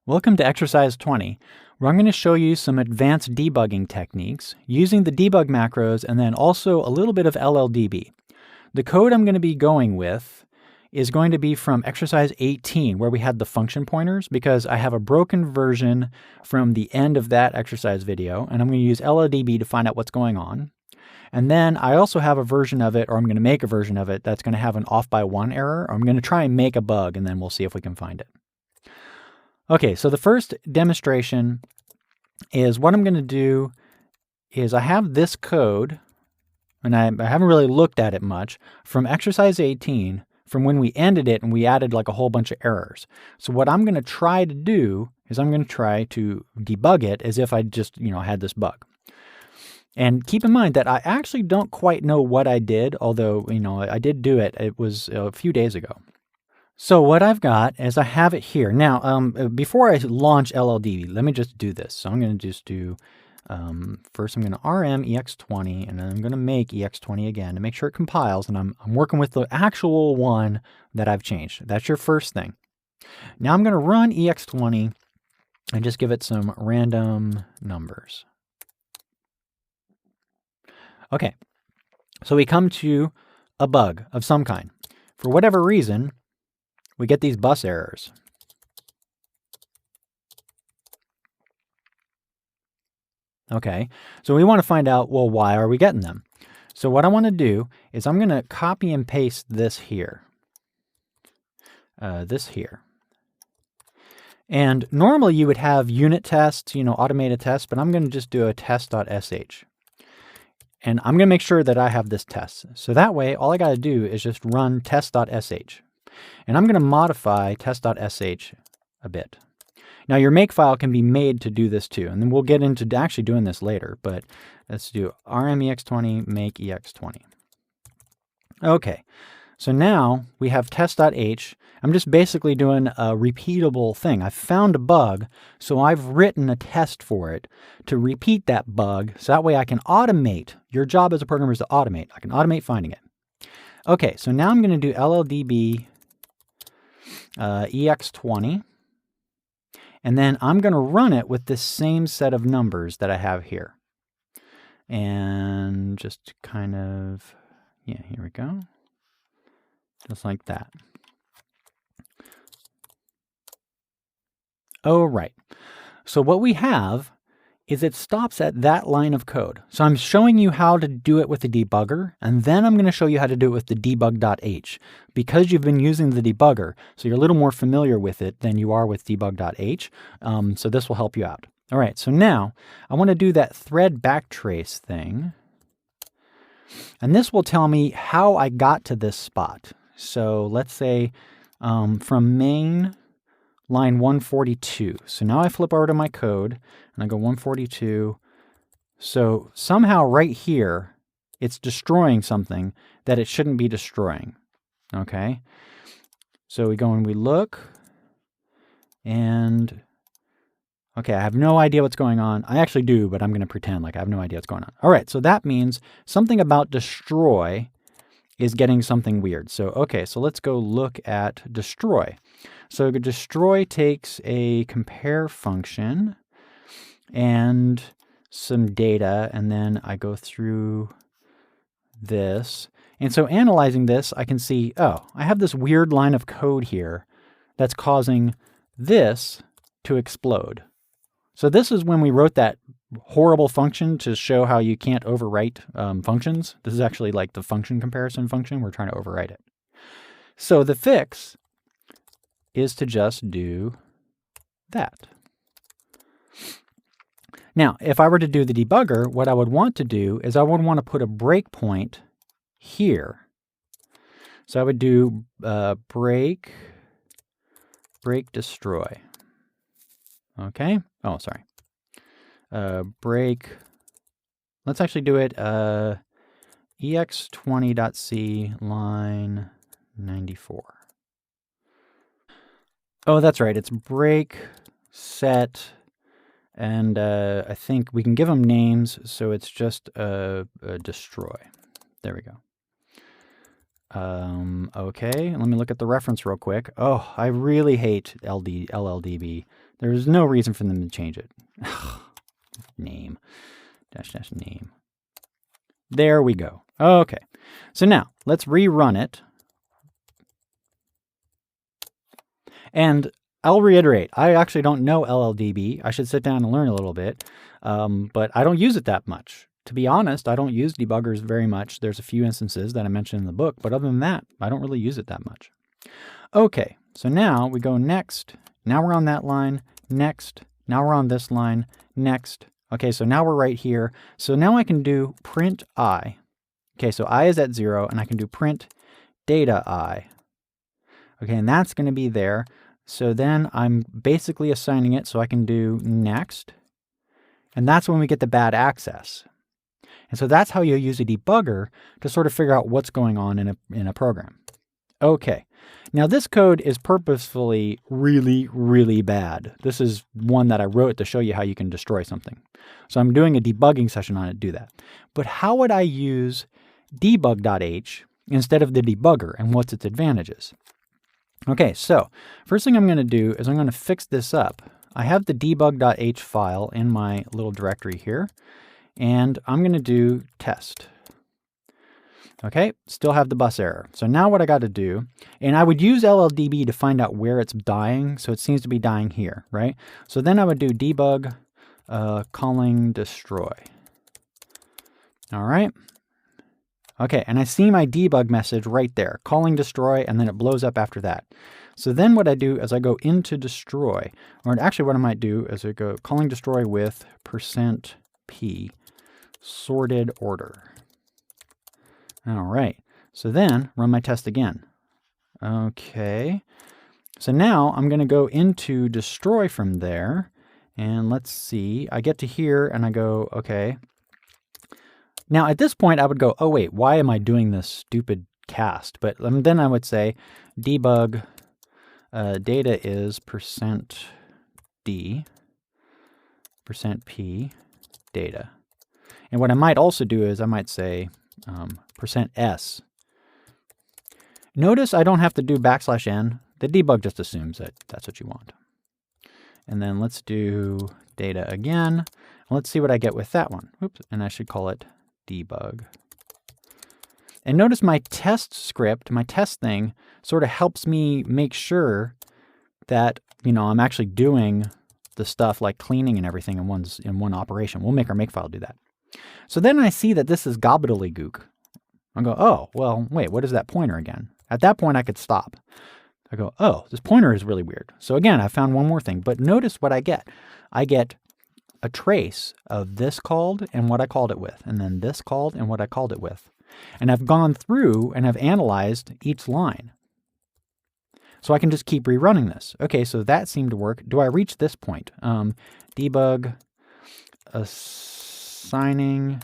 Welcome to exercise 20, where I'm going to show you some advanced debugging techniques using the debug macros and then also a little bit of LLDB. The code I'm going to be going with is going to be from exercise 18, where we had the function pointers, because I have a broken version from the end of that exercise video, and I'm going to use LLDB to find out what's going on. And then I also have a version of it, or I'm going to make a version of it, that's going to have an off by one error. I'm going to try and make a bug, and then we'll see if we can find it. Okay, so the first demonstration is what I'm going to do is I have this code, and I haven't really looked at it much, from exercise 18, from when we ended it and we added like a whole bunch of errors. So what I'm going to try to do is I'm going to try to debug it as if I just, had this bug. And keep in mind that I actually don't quite know what I did, although, I did do it. It was a few days ago. So what I've got is I have it here. Now, before I launch LLDB, let me just do this. So I'm going to just do, first I'm going to rm ex20, and then I'm going to make ex20 again to make sure it compiles. And I'm working with the actual one that I've changed. That's your first thing. Now I'm going to run ex20 and just give it some random numbers. Okay, so we come to a bug of some kind. For whatever reason, we get these bus errors. Okay, so we want to find out, well, why are we getting them? So what I want to do is I'm going to copy and paste this here. And normally you would have unit tests, automated tests, but I'm going to just do a test.sh. And I'm going to make sure that I have this test. So that way, all I got to do is just run test.sh. And I'm going to modify test.sh a bit. Now, your makefile can be made to do this too. And then we'll get into actually doing this later. But let's do rm ex20 make ex20. Okay. So now we have test.h. I'm just basically doing a repeatable thing. I found a bug, so I've written a test for it to repeat that bug, so that way I can automate. Your job as a programmer is to automate. I can automate finding it. Okay, so now I'm going to do LLDB ex20, and then I'm going to run it with this same set of numbers that I have here. And just kind of, here we go. Just like that. Oh, right. So what we have is it stops at that line of code. So I'm showing you how to do it with the debugger, and then I'm going to show you how to do it with the debug.h. Because you've been using the debugger, so you're a little more familiar with it than you are with debug.h. So this will help you out. All right, so now I want to do that thread backtrace thing. And this will tell me how I got to this spot. So let's say from main line 142. So now I flip over to my code and I go 142. So somehow right here, it's destroying something that it shouldn't be destroying. Okay. So we go and we look and okay, I have no idea what's going on. I actually do, but I'm going to pretend like I have no idea what's going on. All right. So that means something about destroy is getting something weird. So, okay, so let's go look at destroy. So destroy takes a compare function and some data, and then I go through this. And so analyzing this, I can see, oh, I have this weird line of code here that's causing this to explode. So this is when we wrote that horrible function to show how you can't overwrite functions. This is actually like the function comparison function. We're trying to overwrite it. So the fix is to just do that. Now, if I were to do the debugger, what I would want to do is I would want to put a breakpoint here. So I would do break destroy. Okay. Oh, sorry. Break. Let's actually do it. ex20.c line 94. Oh, that's right. It's break set, and I think we can give them names. So it's just destroy. There we go. Okay, let me look at the reference real quick. Oh, I really hate LLDB. There's no reason for them to change it. Name, dash name. There we go. Okay, so now let's rerun it. And I'll reiterate, I actually don't know LLDB. I should sit down and learn a little bit, but I don't use it that much. To be honest, I don't use debuggers very much. There's a few instances that I mentioned in the book, but other than that, I don't really use it that much. Okay, so now we go next. Now we're on that line, next. Now we're on this line, next. Okay, so now we're right here. So now I can do print I. Okay, so I is at 0, and I can do print data I. Okay, and that's going to be there. So then I'm basically assigning it, so I can do next. And that's when we get the bad access. And so that's how you use a debugger to sort of figure out what's going on in a program. Okay, now this code is purposefully really, really bad. This is one that I wrote to show you how you can destroy something. So I'm doing a debugging session on it to do that. But how would I use debug.h instead of the debugger, and what's its advantages? Okay, so first thing I'm going to do is I'm going to fix this up. I have the debug.h file in my little directory here. And I'm going to do test. Okay, still have the bus error. So now what I got to do, and I would use LLDB to find out where it's dying. So it seems to be dying here, right? So then I would do debug calling destroy. All right. Okay, and I see my debug message right there, calling destroy, and then it blows up after that. So then what I do is I go into destroy, or actually what I might do is I go calling destroy with %p. Sorted order. All right, so then run my test again. Okay, so now I'm going to go into destroy from there, and let's see, I get to here and I go, okay. Now at this point I would go, oh wait, why am I doing this stupid cast? But then I would say debug data is %d, %p data. And what I might also do is I might say %s. Notice I don't have to do \n. The debug just assumes that that's what you want. And then let's do data again. Let's see what I get with that one. Oops, and I should call it debug. And notice my test script, my test thing, sort of helps me make sure that, I'm actually doing the stuff like cleaning and everything in one operation. We'll make our makefile do that. So then I see that this is gobbledygook. I go, oh, well, wait, what is that pointer again? At that point, I could stop. I go, oh, this pointer is really weird. So again, I found one more thing. But notice what I get. I get a trace of this called and what I called it with, and then this called and what I called it with. And I've gone through and I've analyzed each line. So I can just keep rerunning this. Okay, so that seemed to work. Do I reach this point? Debug assign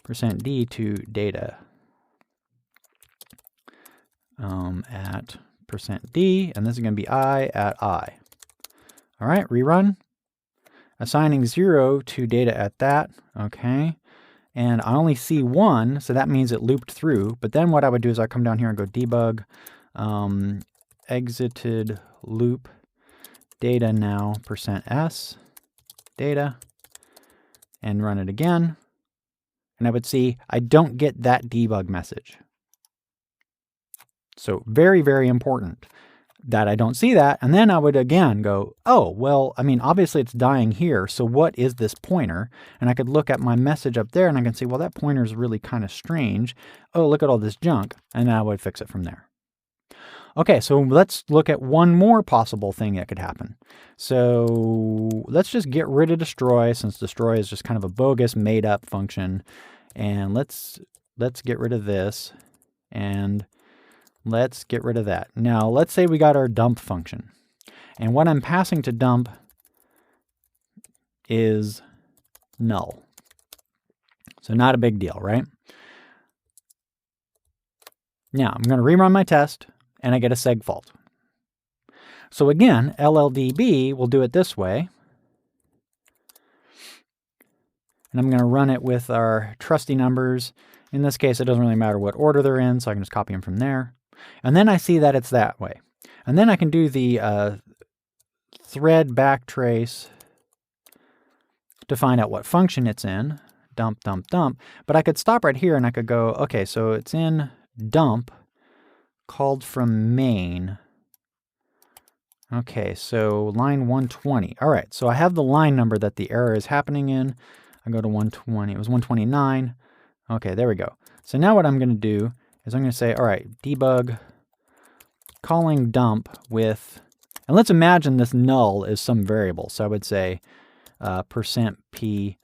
%d to data at %d, and this is going to be I at I. All right, rerun. Assigning 0 to data at that. Okay. And I only see 1, so that means it looped through. But then what I would do is I come down here and go debug exited loop data now %s data, and run it again. And I would see I don't get that debug message. So very, very important that I don't see that. And then I would again go, oh, well, I mean, obviously it's dying here. So what is this pointer? And I could look at my message up there and I can see, well, that pointer is really kind of strange. Oh, look at all this junk. And then I would fix it from there. Okay, so let's look at one more possible thing that could happen. So let's just get rid of destroy, since destroy is just kind of a bogus made up function. And let's get rid of this, and let's get rid of that. Now let's say we got our dump function, and what I'm passing to dump is null. So not a big deal, right? Now I'm going to rerun my test, and I get a seg fault. So again, LLDB will do it this way. And I'm going to run it with our trusty numbers In this case, it doesn't really matter what order they're in, so I can just copy them from there. And then I see that it's that way. And then I can do the thread backtrace to find out what function it's in. Dump, dump, dump. But I could stop right here and I could go, okay, so it's in dump, called from main. Okay, so line 120. All right, so I have the line number that the error is happening in. I go to 120. It was 129. Okay, there we go. So now what I'm going to do is I'm going to say, all right, debug calling dump with, and let's imagine this null is some variable. So I would say %p.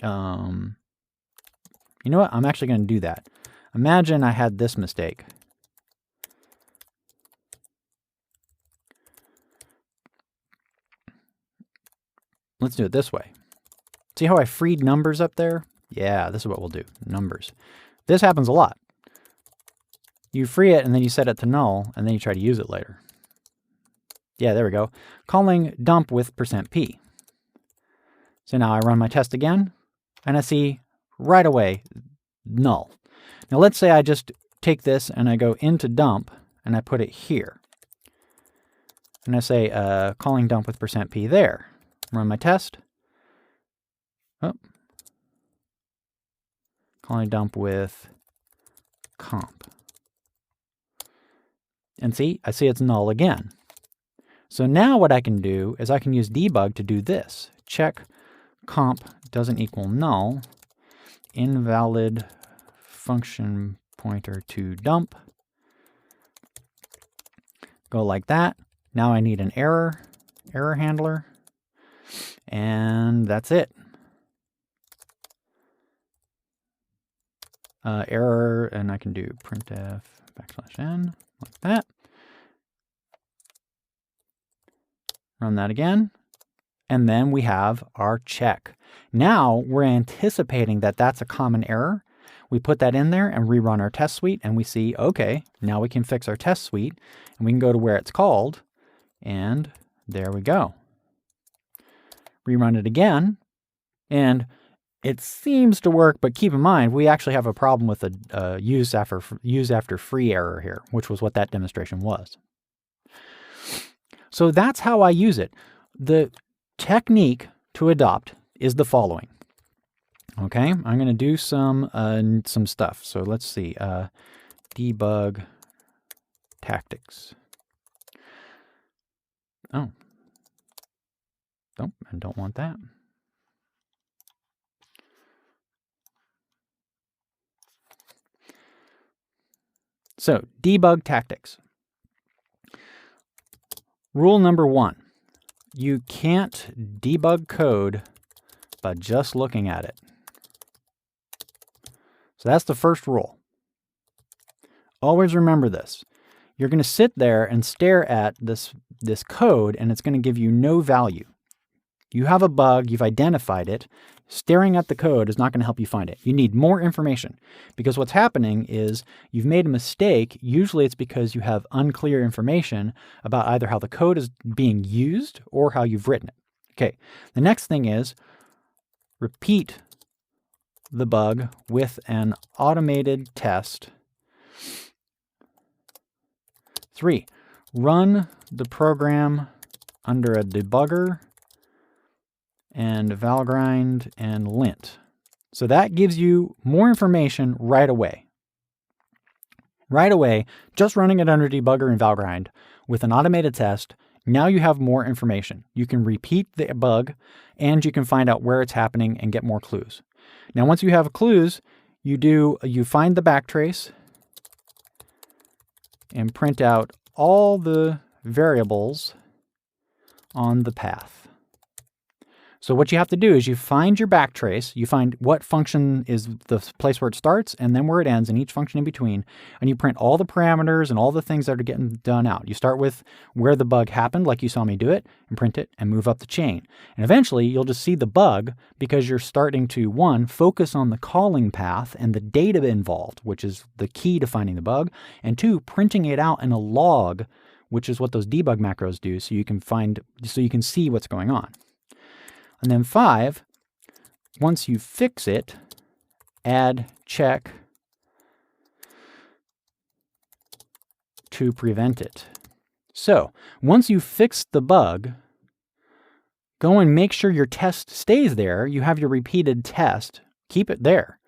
You know what? I'm actually going to do that. Imagine I had this mistake. Let's do it this way. See how I freed numbers up there? Yeah, this is what we'll do. Numbers. This happens a lot. You free it and then you set it to null and then you try to use it later. Yeah, there we go. Calling dump with %p. So now I run my test again and I see right away null. Now let's say I just take this and I go into dump and I put it here. And I say calling dump with %p there. Run my test. Oh. Calling dump with comp. And see, I see it's null again. So now what I can do is I can use debug to do this. Check comp doesn't equal null. Invalid function pointer to dump. Go like that. Now I need an error handler. And that's it. Error, and I can do printf \n like that. Run that again. And then we have our check. Now we're anticipating that that's a common error. We put that in there and rerun our test suite and we see, okay, now we can fix our test suite and we can go to where it's called and there we go. Rerun it again and it seems to work, but keep in mind, we actually have a problem with a use after free error here, which was what that demonstration was. So that's how I use it. The technique to adopt is the following. Okay, I'm going to do some stuff. So let's see, debug tactics. Oh, nope, I don't want that. So, debug tactics. Rule number 1, you can't debug code by just looking at it. So that's the first rule. Always remember this. You're going to sit there and stare at this code and it's going to give you no value. You have a bug, you've identified it. Staring at the code is not going to help you find it. You need more information because what's happening is you've made a mistake. Usually it's because you have unclear information about either how the code is being used or how you've written it. Okay, the next thing is repeat the bug with an automated test. 3, run the program under a debugger and valgrind and lint. So that gives you more information right away. Right away, just running it under debugger and valgrind with an automated test, now you have more information. You can repeat the bug and you can find out where it's happening and get more clues. Now once you have clues, you find the backtrace and print out all the variables on the path. So what you have to do is you find your backtrace, you find what function is the place where it starts and then where it ends and each function in between, and you print all the parameters and all the things that are getting done out. You start with where the bug happened, like you saw me do it, and print it and move up the chain. And eventually you'll just see the bug because you're starting to, 1, focus on the calling path and the data involved, which is the key to finding the bug, and 2, printing it out in a log, which is what those debug macros do, so you can see what's going on. And then 5, once you fix it, add check to prevent it. So once you fix the bug, go and make sure your test stays there. You have your repeated test. Keep it there.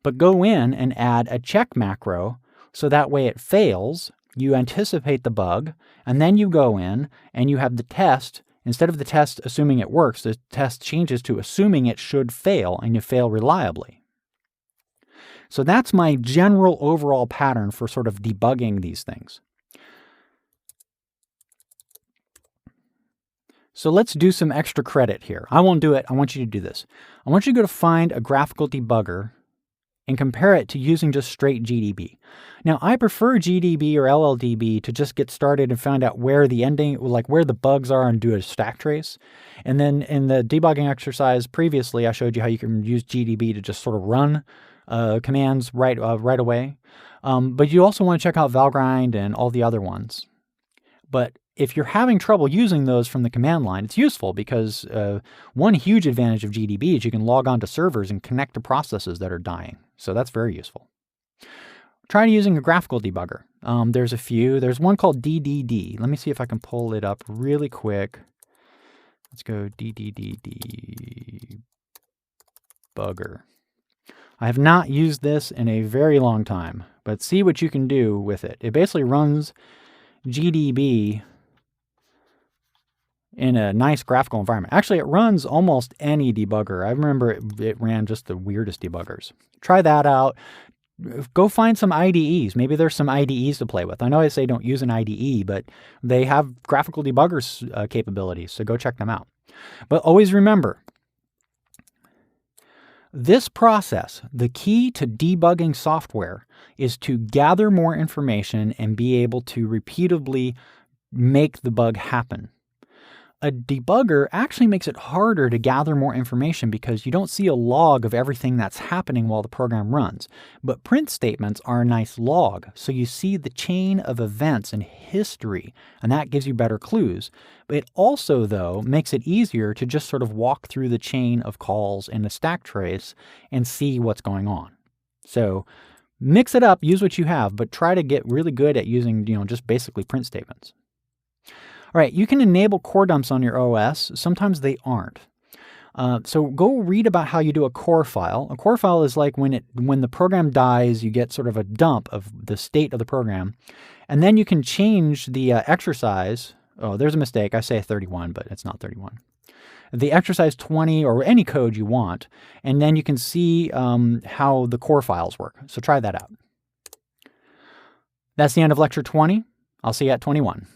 But go in and add a check macro so that way it fails. You anticipate the bug, and then you go in and you have the test. Instead of the test assuming it works, the test changes to assuming it should fail, and you fail reliably. So that's my general overall pattern for sort of debugging these things. So let's do some extra credit here. I won't do it. I want you to do this. I want you to go to find a graphical debugger and compare it to using just straight GDB. Now, I prefer GDB or LLDB to just get started and find out where the ending, like where the bugs are, and do a stack trace. And then in the debugging exercise previously, I showed you how you can use GDB to just sort of run commands right away. But you also want to check out Valgrind and all the other ones. But if you're having trouble using those from the command line, it's useful because one huge advantage of GDB is you can log on to servers and connect to processes that are dying. So that's very useful. Try using a graphical debugger. There's a few. There's one called DDD. Let me see if I can pull it up really quick. Let's go DDD debugger. I have not used this in a very long time, but see what you can do with it. It basically runs GDB in a nice graphical environment. Actually, it runs almost any debugger. I remember it ran just the weirdest debuggers. Try that out. Go find some IDEs. Maybe there's some IDEs to play with. I know I say don't use an IDE, but they have graphical debuggers capabilities, so go check them out. But always remember, this process, the key to debugging software, is to gather more information and be able to repeatedly make the bug happen. A debugger actually makes it harder to gather more information because you don't see a log of everything that's happening while the program runs. But print statements are a nice log, so you see the chain of events and history, and that gives you better clues. But it also, though, makes it easier to just sort of walk through the chain of calls in a stack trace and see what's going on. So mix it up, use what you have, but try to get really good at using, just basically print statements. All right, you can enable core dumps on your OS. Sometimes they aren't. So go read about how you do a core file. A core file is like when the program dies, you get sort of a dump of the state of the program. And then you can change the exercise. Oh, there's a mistake. I say 31, but it's not 31. The exercise 20 or any code you want. And then you can see how the core files work. So try that out. That's the end of lecture 20. I'll see you at 21.